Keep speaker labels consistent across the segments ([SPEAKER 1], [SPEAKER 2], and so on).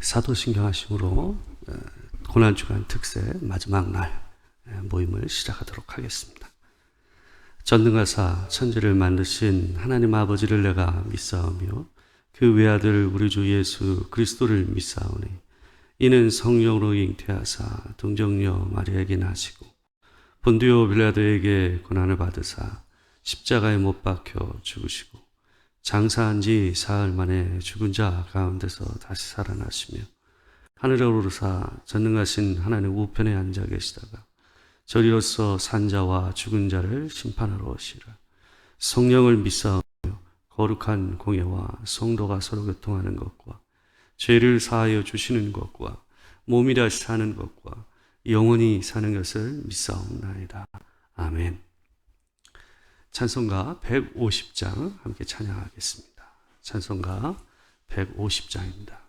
[SPEAKER 1] 사도신경 하심으로 고난주간 특세 마지막 날 모임을 시작하도록 하겠습니다. 전능하사 천지를 만드신 하나님 아버지를 내가 믿사오며 그 외아들 우리 주 예수 그리스도를 믿사오니 이는 성령으로 잉태하사 동정녀 마리아에게 나시고 본디오 빌라도에게 고난을 받으사 십자가에 못 박혀 죽으시고 장사한 지 사흘 만에 죽은 자 가운데서 다시 살아나시며 하늘에 오르사 전능하신 하나님 우편에 앉아 계시다가 저리로서 산자와 죽은 자를 심판하러 오시라. 성령을 믿사오며 거룩한 공예와 성도가 서로 교통하는 것과 죄를 사하여 주시는 것과 몸이 다시 사는 것과 영원히 사는 것을 믿사옵나이다. 아멘. 찬송가 150장 함께 찬양하겠습니다. 찬송가 150장입니다.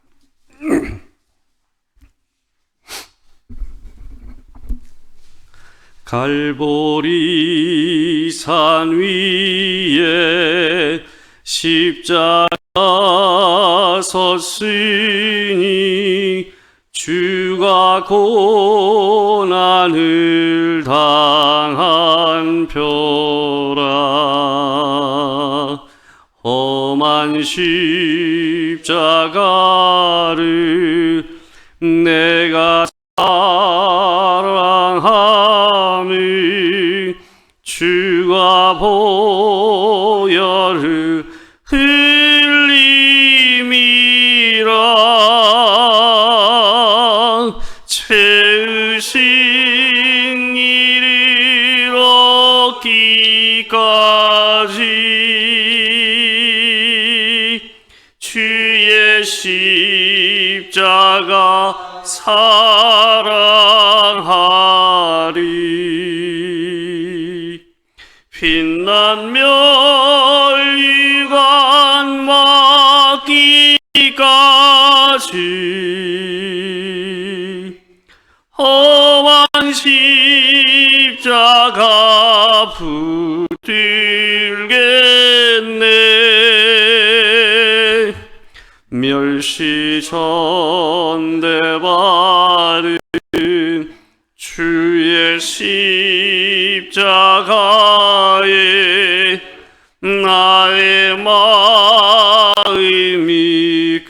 [SPEAKER 1] 갈보리 산 위에 십자가 섰으니 주가 고난을 당한 표라. 험한 십자가를 내가 사랑함을 주가 보혈을 흘림이라. 죄의식 이를 얻기까지 주의 십자가 사랑하리. 빛난 멸류관 맞기까지 험한 십자가 붙들겠네. 멸시전대받은 주의 십자가에 나의 마음이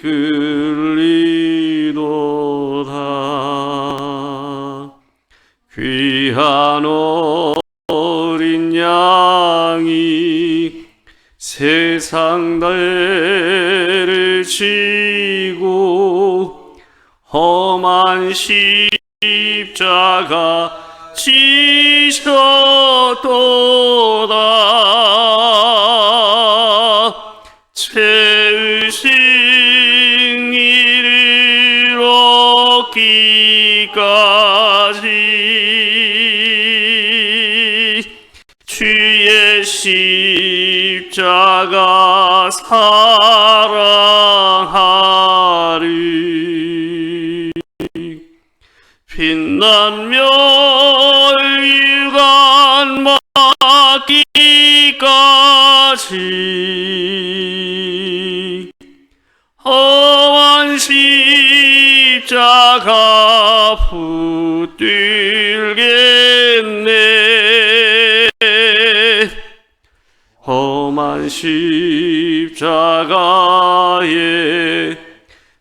[SPEAKER 1] 끌리도다. 귀한 어린 양이 세상 죄를 지고 험한 십자가 지셨도다. 죄의식 이를 얻기까지 주의 십자가 사랑하리. 빛난 멸류관 맞기까지 험한 십자가 붙들겠네. 험한 십자가에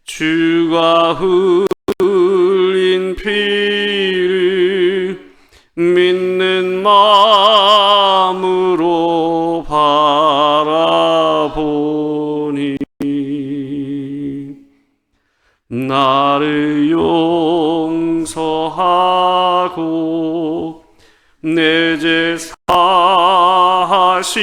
[SPEAKER 1] 주가 흘린 피를 믿는 마음으로 바라보니 나를 용서하고 내 죄 사하시려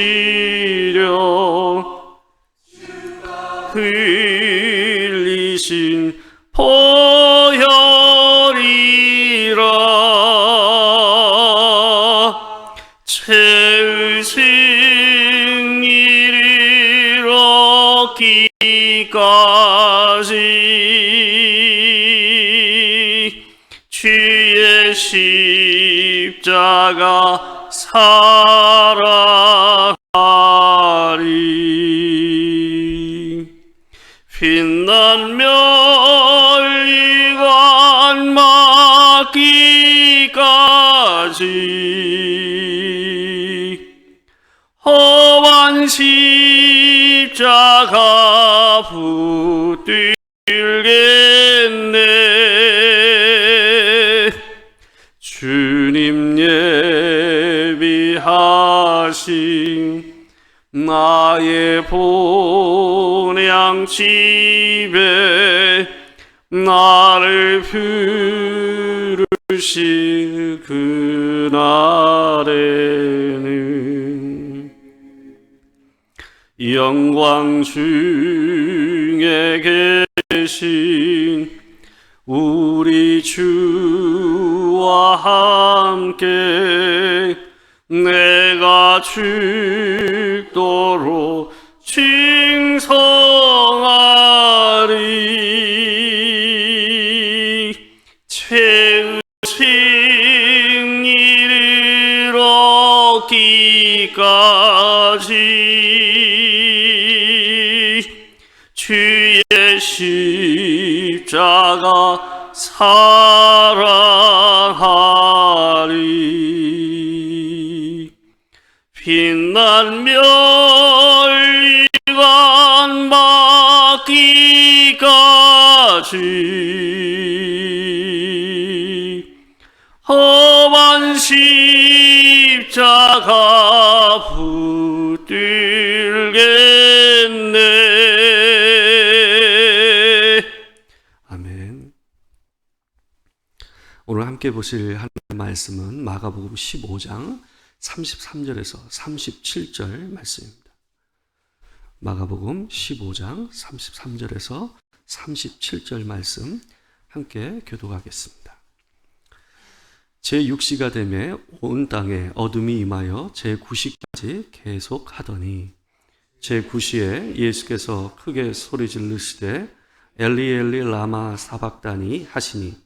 [SPEAKER 1] 흘리신 보혈이라. 죄의식 이를 얻기까지 주의 십자가 사랑하리. 빛난 멸리관 맞기까지 험한 십자가 붙들겠네. 주님 예비하신 나의 본향집에 나를 부르실 그날에는 영광 중에 계신 우리 주와 함께 내가 죽도록 칭송하리. 최우승 이를 얻기까지 주의 십자가 사랑하리. 빛난 멸리관 맞기까지 험한 십자가 붙들겠네. 아멘. 오늘 함께 보실 하나님의 말씀은 마가복음 15장 33절에서 37절 말씀입니다. 마가복음 15장 33절에서 37절 말씀 함께 교독하겠습니다. 제6시가 되매 온 땅에 어둠이 임하여 제9시까지 계속하더니 제9시에 예수께서 크게 소리 지르시되 엘리 엘리 라마 사박다니 하시니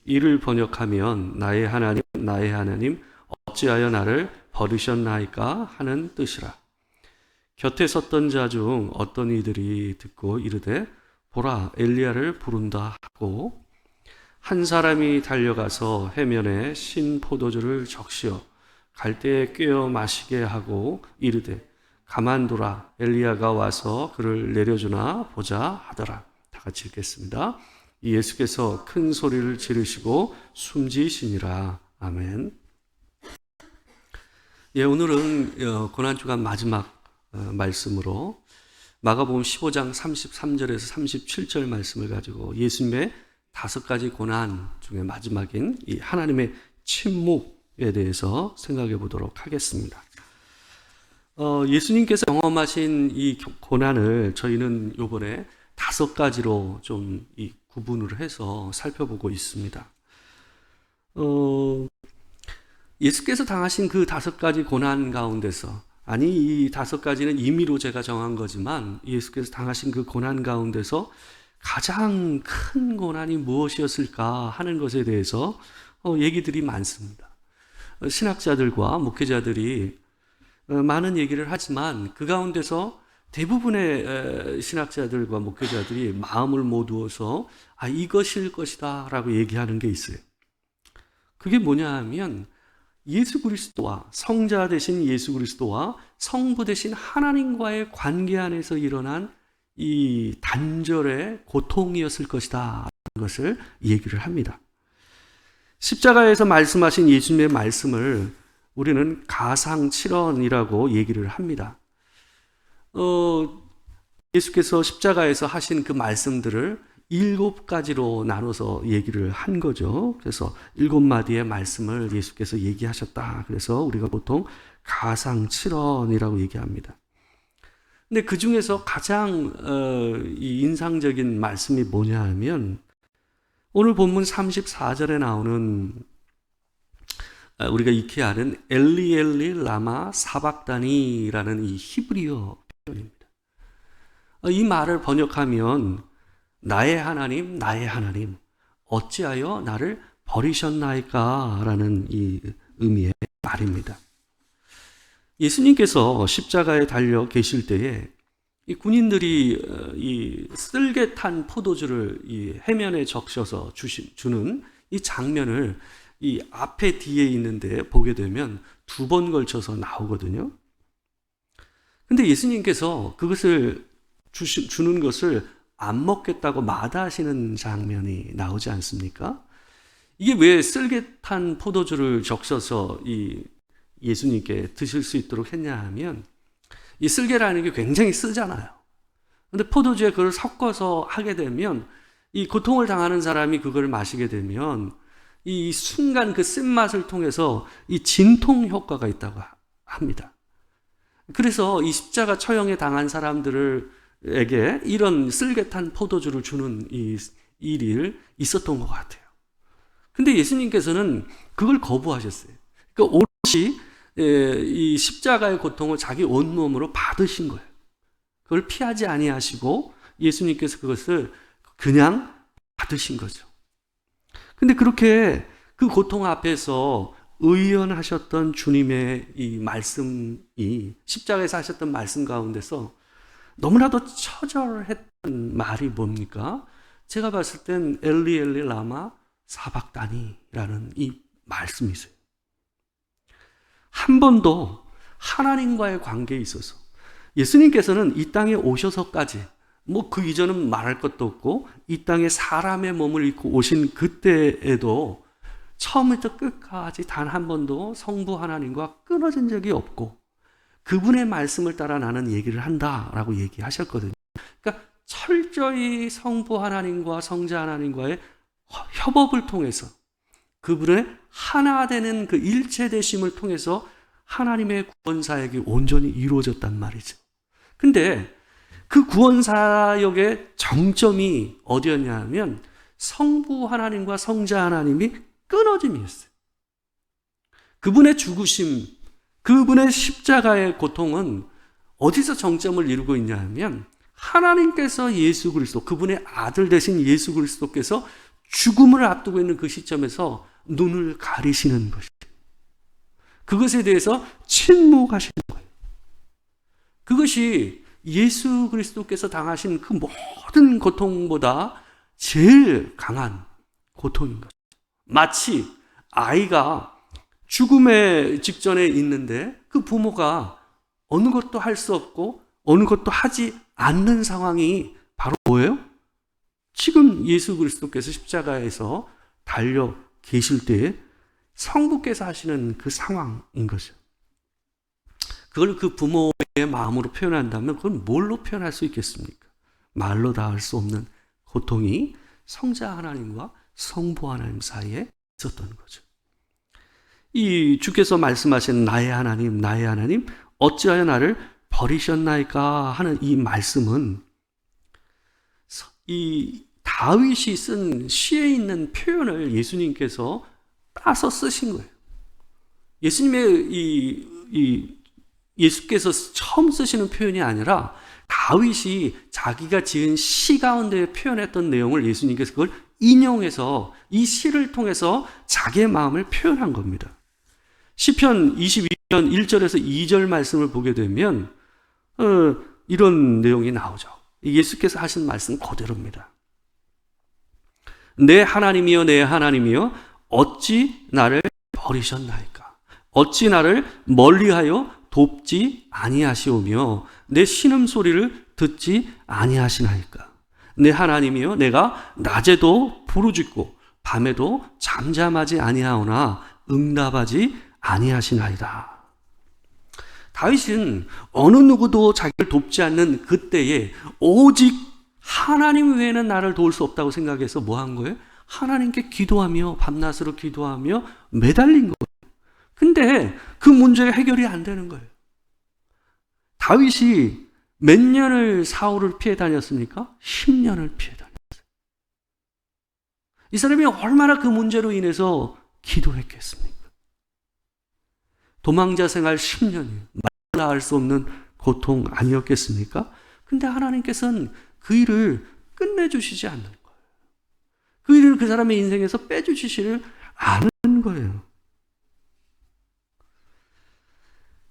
[SPEAKER 1] 이를 번역하면 나의 하나님 나의 하나님 어찌하여 나를 버리셨나이까 하는 뜻이라. 곁에 섰던 자 중 어떤 이들이 듣고 이르되 보라 엘리야를 부른다 하고 한 사람이 달려가서 해면에 신 포도주를 적시어 갈대에 꿰어 마시게 하고 이르되 가만두라 엘리야가 와서 그를 내려주나 보자 하더라. 다 같이 읽겠습니다. 예수께서 큰 소리를 지르시고 숨지시니라. 아멘. 예, 오늘은 고난주간 마지막 말씀으로 마가복음 15장 33절에서 37절 말씀을 가지고 예수님의 5가지 고난 중에 마지막인 이 하나님의 침묵에 대해서 생각해 보도록 하겠습니다. 예수님께서 경험하신 이 고난을 저희는 이번에 5가지로 좀 구분을 해서 살펴보고 있습니다. 예수께서 당하신 그 5가지 고난 가운데서, 아니 이 5가지는 임의로 제가 정한 거지만 예수께서 당하신 그 고난 가운데서 가장 큰 고난이 무엇이었을까 하는 것에 대해서 얘기들이 많습니다. 신학자들과 목회자들이 많은 얘기를 하지만 그 가운데서 대부분의 신학자들과 목회자들이 마음을 모두어서 이것일 것이다 라고 얘기하는 게 있어요. 그게 뭐냐 하면 예수 그리스도와 성자 되신 예수 그리스도와 성부 되신 하나님과의 관계 안에서 일어난 이 단절의 고통이었을 것이다 하는 것을 얘기를 합니다. 십자가에서 말씀하신 예수님의 말씀을 우리는 가상칠언이라고 얘기를 합니다. 예수께서 십자가에서 하신 그 말씀들을 7가지로 나눠서 얘기를 한 거죠. 그래서 7마디의 말씀을 예수께서 얘기하셨다. 그래서 우리가 보통 가상칠언이라고 얘기합니다. 근데 그 중에서 가장 인상적인 말씀이 뭐냐 하면 오늘 본문 34절에 나오는 우리가 익히 아는 엘리 엘리 라마 사박다니라는 이 히브리어 표현입니다. 이 말을 번역하면 나의 하나님 어찌하여 나를 버리셨나이까 라는 이 의미의 말입니다. 예수님께서 십자가에 달려 계실 때에 이 군인들이 이 쓸개 탄 포도주를 이 해면에 적셔서 주는 이 장면을 이 앞에 뒤에 있는데 보게 되면 2번 걸쳐서 나오거든요. 근데 예수님께서 그것을 주는 것을 안 먹겠다고 마다하시는 장면이 나오지 않습니까? 이게 왜 쓸개탄 포도주를 적셔서 이 예수님께 드실 수 있도록 했냐 하면, 이 쓸개라는 게 굉장히 쓰잖아요. 근데 포도주에 그걸 섞어서 하게 되면 이 고통을 당하는 사람이 그걸 마시게 되면 이 순간 그 쓴맛을 통해서 이 진통 효과가 있다고 합니다. 그래서 이 십자가 처형에 당한 사람들에게 이런 쓸개탄 포도주를 주는 이 일이 있었던 것 같아요. 근데 예수님께서는 그걸 거부하셨어요. 그러니까 오롯이 이 십자가의 고통을 자기 온몸으로 받으신 거예요. 그걸 피하지 아니하시고 예수님께서 그것을 그냥 받으신 거죠. 근데 그렇게 그 고통 앞에서 의연하셨던 주님의 이 말씀이, 십자가에서 하셨던 말씀 가운데서 너무나도 처절했던 말이 뭡니까? 제가 봤을 땐 엘리 엘리 라마 사박다니라는 이 말씀이 있어요. 한 번도 하나님과의 관계에 있어서 예수님께서는 이 땅에 오셔서까지 그 이전은 말할 것도 없고 이 땅에 사람의 몸을 입고 오신 그때에도 처음부터 끝까지 단 한 번도 성부 하나님과 끊어진 적이 없고 그분의 말씀을 따라 나는 얘기를 한다라고 얘기하셨거든요. 그러니까 철저히 성부 하나님과 성자 하나님과의 협업을 통해서 그분의 하나 되는 그 일체되심을 통해서 하나님의 구원 사역이 온전히 이루어졌단 말이죠. 근데 그 구원 사역의 정점이 어디였냐 하면 성부 하나님과 성자 하나님이 끊어짐이었어요. 그분의 죽으심, 그분의 십자가의 고통은 어디서 정점을 이루고 있냐 하면 하나님께서 예수 그리스도, 그분의 아들 되신 예수 그리스도께서 죽음을 앞두고 있는 그 시점에서 눈을 가리시는 것이에요. 그것에 대해서 침묵하시는 거예요. 그것이 예수 그리스도께서 당하신 그 모든 고통보다 제일 강한 고통인 거죠. 마치 아이가 죽음의 직전에 있는데 그 부모가 어느 것도 할 수 없고 어느 것도 하지 않는 상황이 바로 뭐예요? 지금 예수 그리스도께서 십자가에서 달려 계실 때에 성부께서 하시는 그 상황인 거죠. 그걸 그 부모의 마음으로 표현한다면 그걸 뭘로 표현할 수 있겠습니까? 말로 다 할 수 없는 고통이 성자 하나님과 성부 하나님 사이에 있었던 거죠. 이 주께서 말씀하신 나의 하나님, 나의 하나님, 어찌하여 나를 버리셨나이까 하는 이 말씀은 이 다윗이 쓴 시에 있는 표현을 예수님께서 따서 쓰신 거예요. 예수께서 처음 쓰시는 표현이 아니라 다윗이 자기가 지은 시 가운데 표현했던 내용을 예수님께서 그걸 인용해서 이 시를 통해서 자기의 마음을 표현한 겁니다. 시편 22편 1절에서 2절 말씀을 보게 되면 이런 내용이 나오죠. 예수께서 하신 말씀 그대로입니다. 내 하나님이여 내 하나님이여 어찌 나를 버리셨나이까? 어찌 나를 멀리하여 돕지 아니하시오며 내 신음소리를 듣지 아니하시나이까? 내 하나님이여 내가 낮에도 부르짖고 밤에도 잠잠하지 아니하오나 응답하지 아니하시나이다. 다윗은 어느 누구도 자기를 돕지 않는 그때에 오직 하나님 외에는 나를 도울 수 없다고 생각해서 뭐 한 거예요? 하나님께 기도하며 밤낮으로 기도하며 매달린 거예요. 근데 그 문제가 해결이 안 되는 거예요. 다윗이 몇 년을 사울을 피해 다녔습니까? 10년을 피해 다녔어요. 이 사람이 얼마나 그 문제로 인해서 기도했겠습니까? 도망자 생활 10년이 말로 할 수 없는 고통 아니었겠습니까? 근데 하나님께서는 그 일을 끝내주시지 않는 거예요. 그 일을 그 사람의 인생에서 빼주시지를 않은 거예요.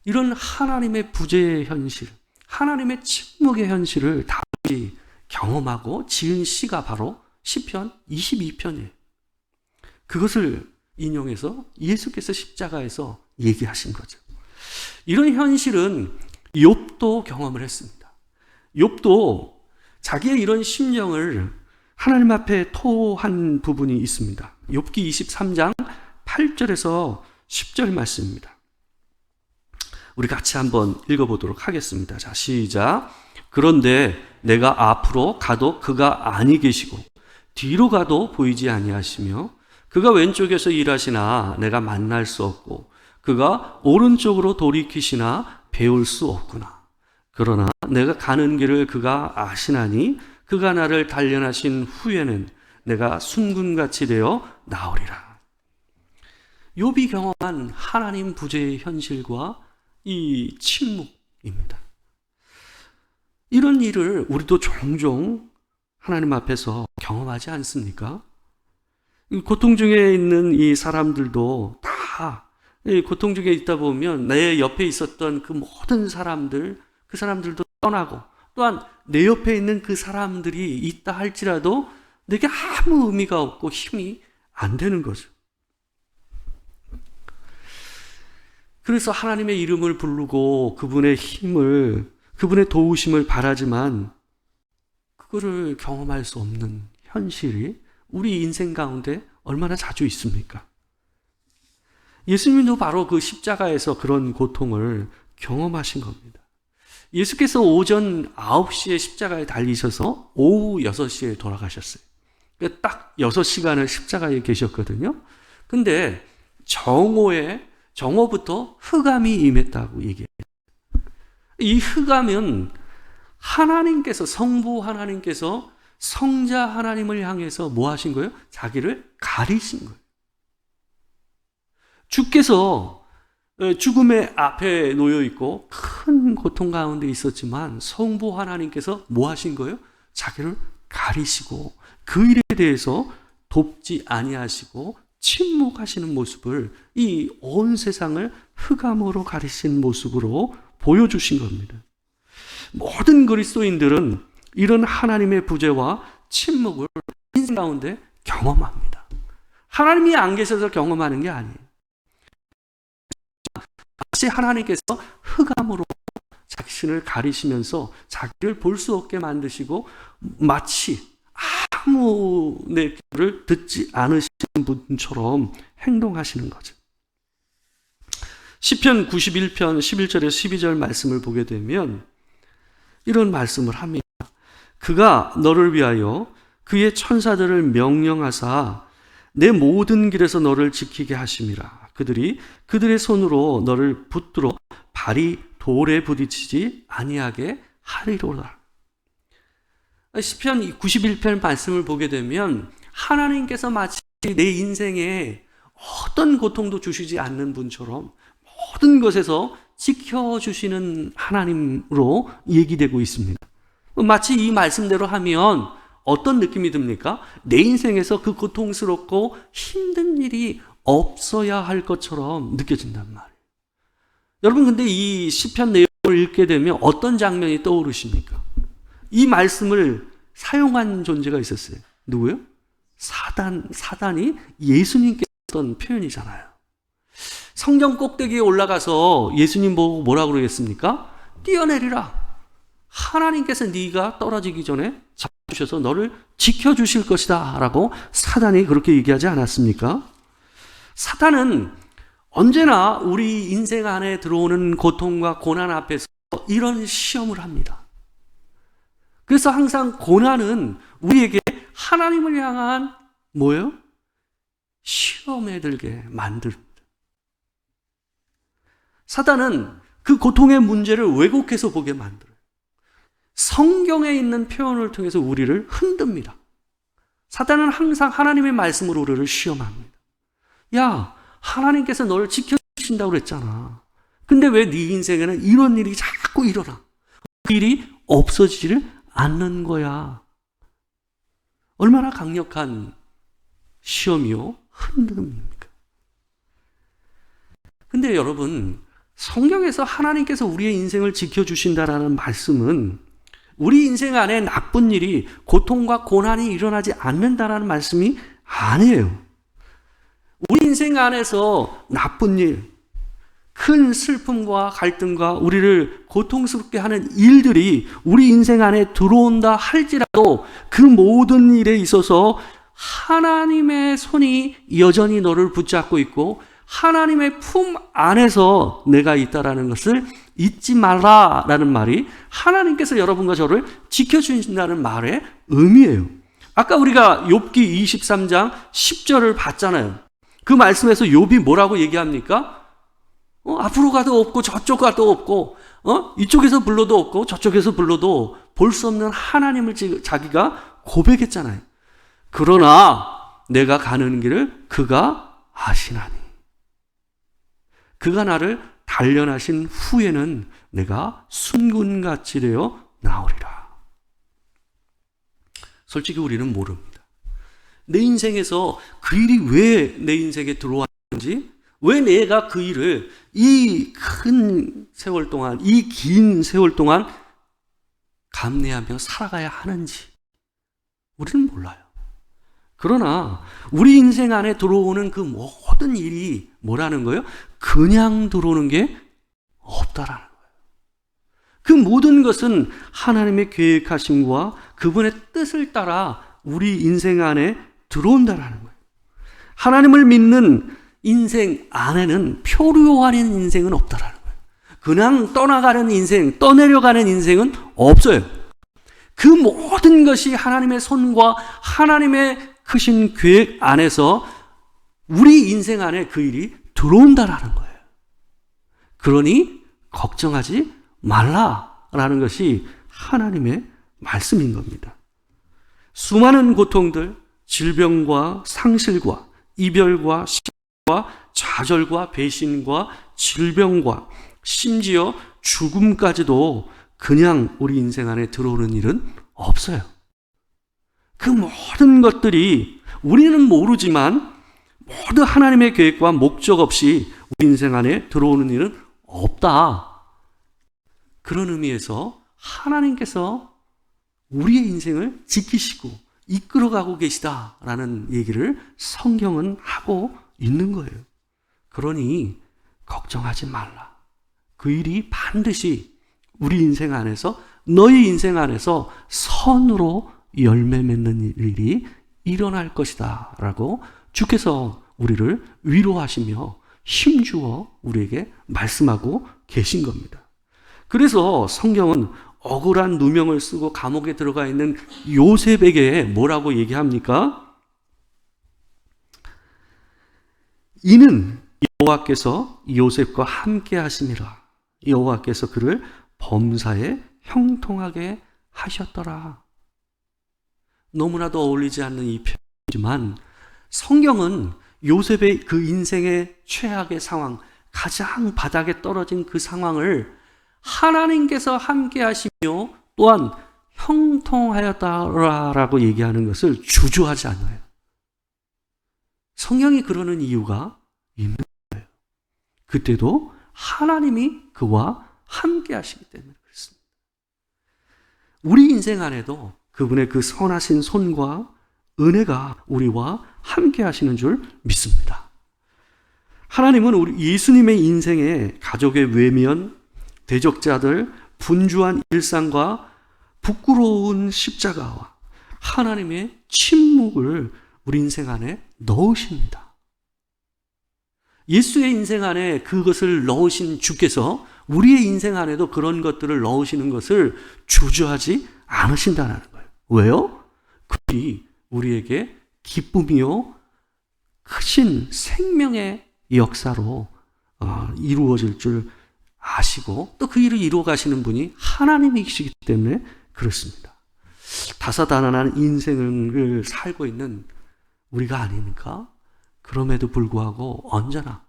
[SPEAKER 1] 이런 하나님의 부재의 현실, 하나님의 침묵의 현실을 다윗이 경험하고 지은 시가 바로 시편 22편이에요. 그것을 인용해서 예수께서 십자가에서 얘기하신 거죠. 이런 현실은 욥도 경험을 했습니다. 욥도 자기의 이런 심령을 하나님 앞에 토한 부분이 있습니다. 욥기 23장 8절에서 10절 말씀입니다. 우리 같이 한번 읽어보도록 하겠습니다. 자, 시작. 그런데 내가 앞으로 가도 그가 아니 계시고 뒤로 가도 보이지 아니하시며 그가 왼쪽에서 일하시나 내가 만날 수 없고 그가 오른쪽으로 돌이키시나 배울 수 없구나. 그러나 내가 가는 길을 그가 아시나니 그가 나를 단련하신 후에는 내가 순금같이 되어 나오리라. 욥이 경험한 하나님 부재의 현실과 이 침묵입니다. 이런 일을 우리도 종종 하나님 앞에서 경험하지 않습니까? 고통 중에 있는 이 사람들도 다 고통 중에 있다 보면 내 옆에 있었던 그 모든 사람들, 그 사람들도 떠나고 또한 내 옆에 있는 그 사람들이 있다 할지라도 내게 아무 의미가 없고 힘이 안 되는 거죠. 그래서 하나님의 이름을 부르고 그분의 힘을, 그분의 도우심을 바라지만 그거를 경험할 수 없는 현실이 우리 인생 가운데 얼마나 자주 있습니까? 예수님도 바로 그 십자가에서 그런 고통을 경험하신 겁니다. 예수께서 오전 9시에 십자가에 달리셔서 오후 6시에 돌아가셨어요. 딱 6시간을 십자가에 계셨거든요. 근데 정오부터 흑암이 임했다고 얘기해요. 이 흑암은 하나님께서, 성부 하나님께서 성자 하나님을 향해서 뭐 하신 거예요? 자기를 가리신 거예요. 주께서 죽음의 앞에 놓여 있고 큰 고통 가운데 있었지만 성부 하나님께서 뭐 하신 거예요? 자기를 가리시고 그 일에 대해서 돕지 아니하시고 침묵하시는 모습을 이 온 세상을 흑암으로 가리신 모습으로 보여주신 겁니다. 모든 그리스도인들은 이런 하나님의 부재와 침묵을 인생 가운데 경험합니다. 하나님이 안 계셔서 경험하는 게 아니에요. 마치 하나님께서 흑암으로 자신을 가리시면서 자기를 볼 수 없게 만드시고 마치 아무 내 말을 듣지 않으시는 분처럼 행동하시는 거죠. 시편 91편 11절에서 12절 말씀을 보게 되면 이런 말씀을 합니다. 그가 너를 위하여 그의 천사들을 명령하사 내 모든 길에서 너를 지키게 하심이라. 그들이 그들의 손으로 너를 붙들어 발이 돌에 부딪히지 아니하게 하리로다. 시편 91편 말씀을 보게 되면 하나님께서 마치 내 인생에 어떤 고통도 주시지 않는 분처럼 모든 것에서 지켜주시는 하나님으로 얘기되고 있습니다. 마치 이 말씀대로 하면 어떤 느낌이 듭니까? 내 인생에서 그 고통스럽고 힘든 일이 없어야 할 것처럼 느껴진단 말이에요. 여러분, 근데 이 시편 내용을 읽게 되면 어떤 장면이 떠오르십니까? 이 말씀을 사용한 존재가 있었어요. 누구요? 사단이 예수님께 했던 표현이잖아요. 성전 꼭대기에 올라가서 예수님 보고 뭐라고 그러겠습니까? 뛰어내리라. 하나님께서 네가 떨어지기 전에 잡으셔서 너를 지켜주실 것이다 라고 사단이 그렇게 얘기하지 않았습니까? 사단은 언제나 우리 인생 안에 들어오는 고통과 고난 앞에서 이런 시험을 합니다. 그래서 항상 고난은 우리에게 하나님을 향한 뭐예요? 시험에 들게 만듭니다. 사단은 그 고통의 문제를 왜곡해서 보게 만들어요. 성경에 있는 표현을 통해서 우리를 흔듭니다. 사단은 항상 하나님의 말씀으로 우리를 시험합니다. 야, 하나님께서 너를 지켜주신다고 그랬잖아. 근데 왜 네 인생에는 이런 일이 자꾸 일어나? 그 일이 없어지지를 않는 거야. 얼마나 강력한 시험이요? 흔듦입니까? 근데 여러분, 성경에서 하나님께서 우리의 인생을 지켜주신다라는 말씀은 우리 인생 안에 나쁜 일이, 고통과 고난이 일어나지 않는다라는 말씀이 아니에요. 우리 인생 안에서 나쁜 일, 큰 슬픔과 갈등과 우리를 고통스럽게 하는 일들이 우리 인생 안에 들어온다 할지라도 그 모든 일에 있어서 하나님의 손이 여전히 너를 붙잡고 있고 하나님의 품 안에서 내가 있다라는 것을 잊지 말라라는 말이 하나님께서 여러분과 저를 지켜주신다는 말의 의미예요. 아까 우리가 욥기 23장 10절을 봤잖아요. 그 말씀에서 욥이 뭐라고 얘기합니까? 앞으로 가도 없고 저쪽 가도 없고 이쪽에서 불러도 없고 저쪽에서 불러도 볼 수 없는 하나님을 자기가 고백했잖아요. 그러나 내가 가는 길을 그가 아시나니 그가 나를 단련하신 후에는 내가 순금같이 되어 나오리라. 솔직히 우리는 모릅니다. 내 인생에서 그 일이 왜 내 인생에 들어왔는지, 왜 내가 그 일을 이 큰 세월 동안, 이 긴 세월 동안 감내하며 살아가야 하는지 우리는 몰라요. 그러나 우리 인생 안에 들어오는 그 모든 일이 뭐라는 거예요? 그냥 들어오는 게 없다라는 거예요. 그 모든 것은 하나님의 계획하심과 그분의 뜻을 따라 우리 인생 안에 들어온다라는 거예요. 하나님을 믿는 인생 안에는 표류하는 인생은 없다라는 거예요. 그냥 떠나가는 인생, 떠내려가는 인생은 없어요. 그 모든 것이 하나님의 손과 하나님의 크신 계획 안에서 우리 인생 안에 그 일이 들어온다라는 거예요. 그러니 걱정하지 말라라는 것이 하나님의 말씀인 겁니다. 수많은 고통들, 질병과 상실과 이별과 시기와 좌절과 배신과 질병과 심지어 죽음까지도 그냥 우리 인생 안에 들어오는 일은 없어요. 그 모든 것들이 우리는 모르지만 모두 하나님의 계획과 목적 없이 우리 인생 안에 들어오는 일은 없다. 그런 의미에서 하나님께서 우리의 인생을 지키시고 이끌어가고 계시다라는 얘기를 성경은 하고 있는 거예요. 그러니 걱정하지 말라. 그 일이 반드시 우리 인생 안에서, 너희 인생 안에서 선으로 열매 맺는 일이 일어날 것이다 라고 주께서 우리를 위로하시며 힘주어 우리에게 말씀하고 계신 겁니다. 그래서 성경은 억울한 누명을 쓰고 감옥에 들어가 있는 요셉에게 뭐라고 얘기합니까? 이는 여호와께서 요셉과 함께 하심이라. 여호와께서 그를 범사에 형통하게 하셨더라. 너무나도 어울리지 않는 이 표현이지만 성경은 요셉의 그 인생의 최악의 상황, 가장 바닥에 떨어진 그 상황을 하나님께서 함께 하시며 또한 형통하였다라고 얘기하는 것을 주저하지 않아요. 성경이 그러는 이유가 있는 거예요. 그때도 하나님이 그와 함께 하시기 때문에 그렇습니다. 우리 인생 안에도 그분의 그 선하신 손과 은혜가 우리와 함께 하시는 줄 믿습니다. 하나님은 우리 예수님의 인생에 가족의 외면, 대적자들, 분주한 일상과 부끄러운 십자가와 하나님의 침묵을 우리 인생 안에 넣으십니다. 예수의 인생 안에 그것을 넣으신 주께서 우리의 인생 안에도 그런 것들을 넣으시는 것을 주저하지 않으신다는 거예요. 왜요? 그들이 우리에게 기쁨이요 크신 생명의 역사로 이루어질 줄 아시고 또 그 일을 이루어 가시는 분이 하나님이시기 때문에 그렇습니다. 다사다난한 인생을 살고 있는 우리가 아닙니까? 그럼에도 불구하고 언제나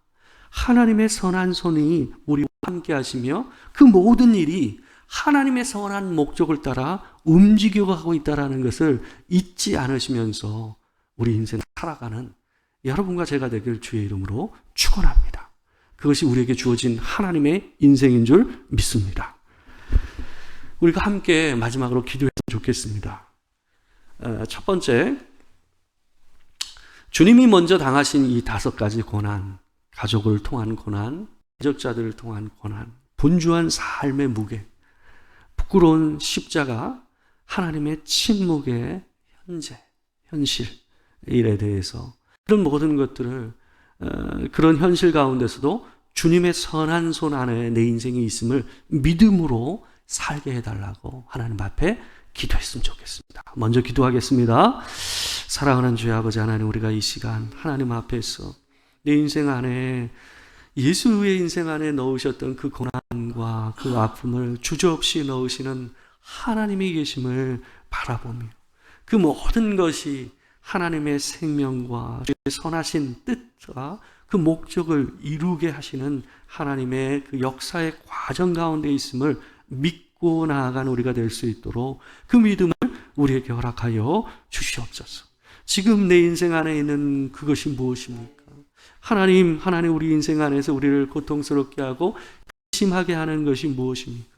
[SPEAKER 1] 하나님의 선한 손이 우리와 함께 하시며 그 모든 일이 하나님의 선한 목적을 따라 움직여가고 있다는 것을 잊지 않으시면서 우리 인생을 살아가는 여러분과 제가 되길 주의 이름으로 축원합니다. 그것이 우리에게 주어진 하나님의 인생인 줄 믿습니다. 우리가 함께 마지막으로 기도했으면 좋겠습니다. 첫 번째, 주님이 먼저 당하신 이 5가지 고난, 가족을 통한 고난, 대적자들을 통한 고난, 분주한 삶의 무게, 부끄러운 십자가, 하나님의 침묵의 현실, 일에 대해서 그런 모든 것들을 그런 현실 가운데서도 주님의 선한 손 안에 내 인생이 있음을 믿음으로 살게 해달라고 하나님 앞에 기도했으면 좋겠습니다. 먼저 기도하겠습니다. 사랑하는 주의 아버지 하나님, 우리가 이 시간 하나님 앞에서 내 인생 안에 예수의 인생 안에 넣으셨던 그 고난과 그 아픔을 주저없이 넣으시는 하나님이 계심을 바라보며 그 모든 것이 하나님의 생명과 주의 선하신 뜻과 그 목적을 이루게 하시는 하나님의 그 역사의 과정 가운데 있음을 믿고 나아가는 우리가 될 수 있도록 그 믿음을 우리에게 허락하여 주시옵소서. 지금 내 인생 안에 있는 그것이 무엇입니까? 하나님 우리 인생 안에서 우리를 고통스럽게 하고 심하게 하는 것이 무엇입니까?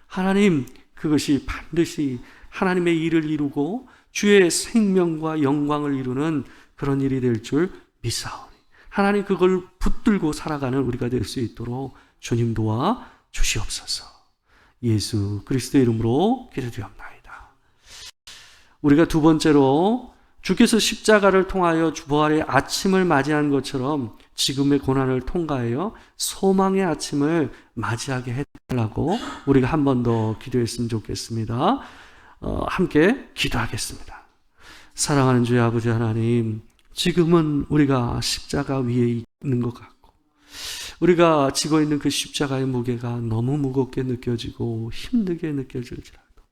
[SPEAKER 1] 하나님, 그것이 반드시 하나님의 일을 이루고 주의 생명과 영광을 이루는 그런 일이 될 줄 믿사오니 하나님, 그걸 붙들고 살아가는 우리가 될 수 있도록 주님 도와 주시옵소서. 예수 그리스도의 이름으로 기도드리옵나이다. 우리가 두 번째로 주께서 십자가를 통하여 부활의 아침을 맞이한 것처럼 지금의 고난을 통과하여 소망의 아침을 맞이하게 해달라고 우리가 한 번 더 기도했으면 좋겠습니다. 함께 기도하겠습니다. 사랑하는 주의 아버지 하나님, 지금은 우리가 십자가 위에 있는 것 같고 우리가 지고 있는 그 십자가의 무게가 너무 무겁게 느껴지고 힘들게 느껴질지라도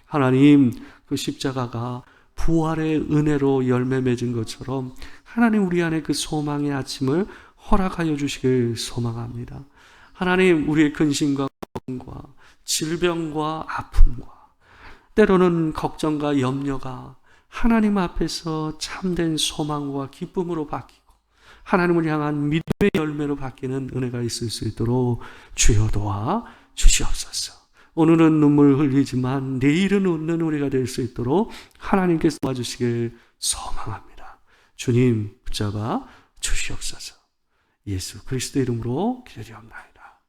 [SPEAKER 1] 하나님, 그 십자가가 부활의 은혜로 열매 맺은 것처럼 하나님, 우리 안에 그 소망의 아침을 허락하여 주시길 소망합니다. 하나님, 우리의 근심과 걱정과 질병과 아픔과 때로는 걱정과 염려가 하나님 앞에서 참된 소망과 기쁨으로 바뀌고 하나님을 향한 믿음의 열매로 바뀌는 은혜가 있을 수 있도록 주여 도와 주시옵소서. 오늘은 눈물 흘리지만 내일은 웃는 우리가 될 수 있도록 하나님께서 도와주시길 소망합니다. 주님 붙잡아 주시옵소서. 예수 그리스도 이름으로 기도드리옵나이다.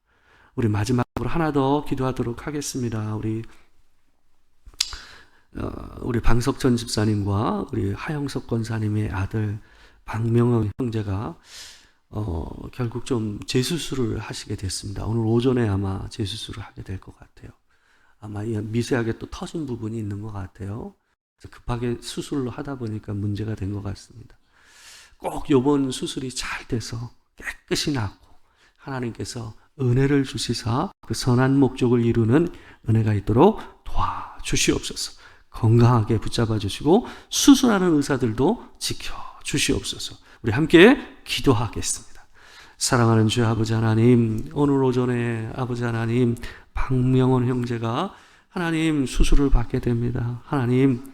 [SPEAKER 1] 우리 마지막으로 하나 더 기도하도록 하겠습니다. 우리 방석천 집사님과 우리 하영석 권사님의 아들 박명영 형제가 결국 좀 재수술을 하시게 됐습니다. 오늘 오전에 아마 재수술을 하게 될 것 같아요. 아마 미세하게 또 터진 부분이 있는 것 같아요. 그래서 급하게 수술을 하다 보니까 문제가 된 것 같습니다. 꼭 이번 수술이 잘 돼서 깨끗이 낫고 하나님께서 은혜를 주시사 그 선한 목적을 이루는 은혜가 있도록 도와주시옵소서. 건강하게 붙잡아 주시고 수술하는 의사들도 지켜 주시옵소서. 우리 함께 기도하겠습니다. 사랑하는 주의 아버지 하나님, 오늘 오전에 아버지 하나님 박명원 형제가 하나님 수술을 받게 됩니다. 하나님,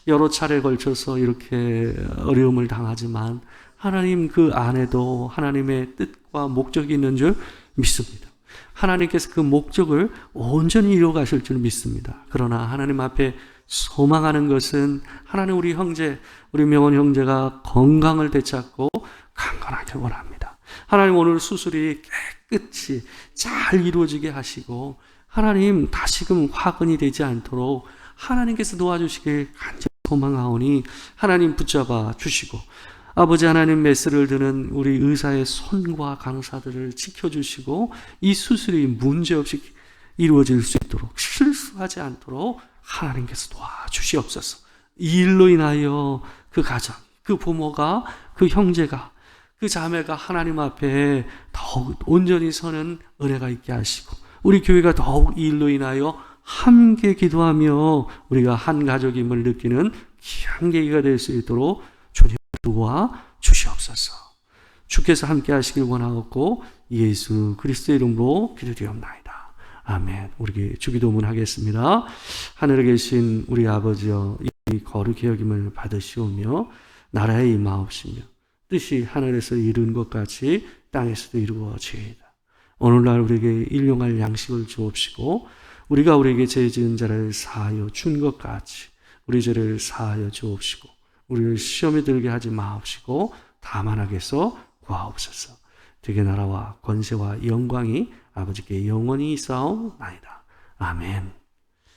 [SPEAKER 1] 여러 차례 걸쳐서 이렇게 어려움을 당하지만 하나님, 그 안에도 하나님의 뜻과 목적이 있는 줄 믿습니다. 하나님께서 그 목적을 온전히 이루어가실 줄 믿습니다. 그러나 하나님 앞에 소망하는 것은 하나님, 우리 형제, 우리 명원 형제가 건강을 되찾고 강건하게 원합니다. 하나님, 오늘 수술이 깨끗이 잘 이루어지게 하시고 하나님, 다시금 화근이 되지 않도록 하나님께서 도와주시길 간절히 소망하오니 하나님 붙잡아 주시고 아버지 하나님, 메스를 드는 우리 의사의 손과 간호사들을 지켜주시고 이 수술이 문제없이 이루어질 수 있도록, 실수하지 않도록 하나님께서 도와주시옵소서. 이 일로 인하여 그 가정, 그 부모가, 그 형제가, 그 자매가 하나님 앞에 더욱 온전히 서는 은혜가 있게 하시고 우리 교회가 더욱 이 일로 인하여 함께 기도하며 우리가 한 가족임을 느끼는 귀한 계기가 될 수 있도록 주님 도와 주시옵소서. 주께서 함께 하시길 원하옵고 예수 그리스도의 이름으로 기도드리옵나이다. 아멘. 우리 주기도문 하겠습니다. 하늘에 계신 우리 아버지여, 이 거룩히 여김을 받으시오며 나라에 임하옵시며 뜻이 하늘에서 이룬 것 같이 땅에서도 이루어지이다. 오늘날 우리에게 일용할 양식을 주옵시고 우리가 우리에게 죄 지은 자를 사하여 준 것 같이 우리 죄를 사하여 주옵시고 우리를 시험에 들게 하지 마옵시고 다만 악에서 구하옵소서. 되게 나라와 권세와 영광이 아버지께 영원히 있사옵나이다. 아멘.